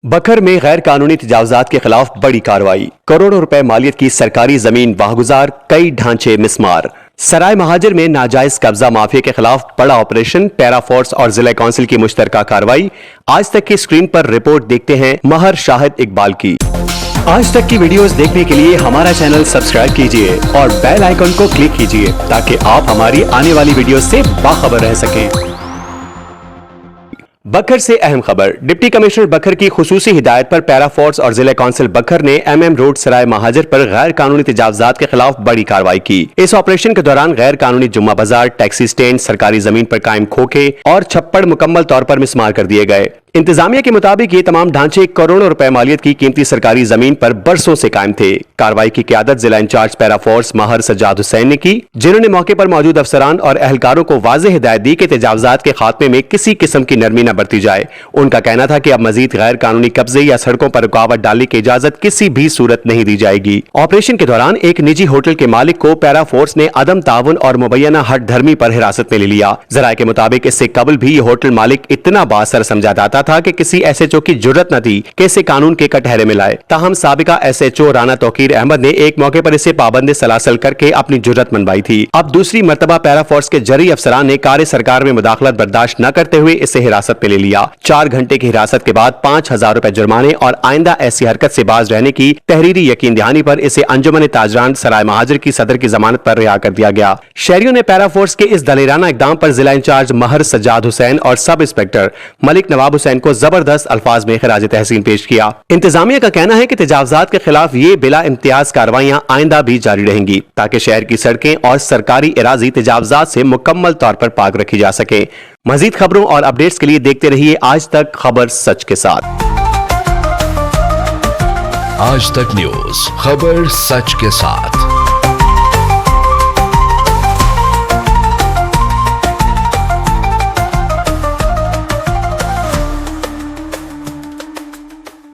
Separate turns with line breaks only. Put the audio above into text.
बखर में गैर कानूनी तजावजात के खिलाफ बड़ी कार्रवाई। करोड़ों रुपए मालियत की सरकारी जमीन वाहगुजार, कई ढांचे मिसमार। सराय महाजर में नाजायज कब्जा माफिया के खिलाफ बड़ा ऑपरेशन, पैरा फोर्स और जिला काउंसिल की मुश्तरका कार्रवाई। आज तक की स्क्रीन पर रिपोर्ट देखते हैं महर शाहिद इकबाल की। आज तक की वीडियोस देखने के लिए हमारा चैनल सब्सक्राइब कीजिए और बेल आइकन को क्लिक कीजिए ताकि आप हमारी आने वाली वीडियो से बाखबर रह सकें। बखर से अहम खबर। डिप्टी कमिश्नर बखर की खुसूसी हिदायत पर पैरा फोर्स और जिला काउंसिल बखर ने MM रोड सराय महाजर पर गैर कानूनी तजावजात के खिलाफ बड़ी कार्रवाई की। इस ऑपरेशन के दौरान गैर कानूनी जुम्मा बाजार, टैक्सी स्टैंड, सरकारी जमीन पर कायम खोखे और छप्पड़ मुकम्मल तौर पर मिसमार कर दिए गए। इंतजामिया के मुताबिक ये तमाम ढांचे करोड़ों रुपए मालियत की कीमती सरकारी जमीन पर बरसों से कायम थे। कार्रवाई की क़यादत जिला इंचार्ज पैरा फोर्स महर सज्जाद हुसैन ने की, जिन्होंने मौके पर मौजूद अफसरान और एहलकारों को वाज़ेह हिदायत दी कि तजावजात के खात्मे में किसी किस्म की नरमी न बरती जाए। उनका कहना था कि अब मजीद गैर कानूनी कब्जे या सड़कों पर रुकावट डालने की इजाजत किसी भी सूरत नहीं दी जाएगी। ऑपरेशन के दौरान एक निजी होटल के मालिक को पैरा फोर्स ने अदम ताउन और मुबैना हट धर्मी पर हिरासत में ले लिया। जराये के मुताबिक इससे कबल भी ये होटल मालिक इतना बासर समझा जाता था कि किसी SHO की जुर्रत न थी कि इसे कानून के कटहरे में लाए। ताहम साबिका SHO राना तौकीर अहमद ने एक मौके पर इसे पाबंद सलासल करके अपनी जुर्रत मनवाई थी। अब दूसरी मर्तबा पैरा फोर्स के जरी अफसरान ने कार्य सरकार में मुदाखलत बर्दाश्त न करते हुए इसे हिरासत में ले लिया। 4 घंटे की हिरासत के बाद 5,000 रुपए जुर्माने और आइंदा ऐसी हरकत से बाज रहने की तहरीरी यकीन दहानी पर इसे अंजुमन ताजरान सराय महाजर की सदर की जमानत पर रिहा कर दिया गया। शहरियों ने पैरा फोर्स के इस दलेराना इकदाम पर जिला इंचार्ज महर सज्जाद हुसैन और सब इंस्पेक्टर मलिक नवाब हुसैन को जबरदस्त अल्फाज में खिराज तहसीन पेश किया। इंतजामिया का कहना है कि तजावजात के खिलाफ ये बिला इम्तियाज कार्रवाइयां आइंदा भी जारी रहेंगी ताकि शहर की सड़कें और सरकारी इराजी तजावजात से मुकम्मल तौर पर पाक रखी जा सके। मजीद खबरों और अपडेट्स के लिए देखते रहिए आज तक खबर सच के साथ।
आज तक न्यूज, खबर सच के साथ।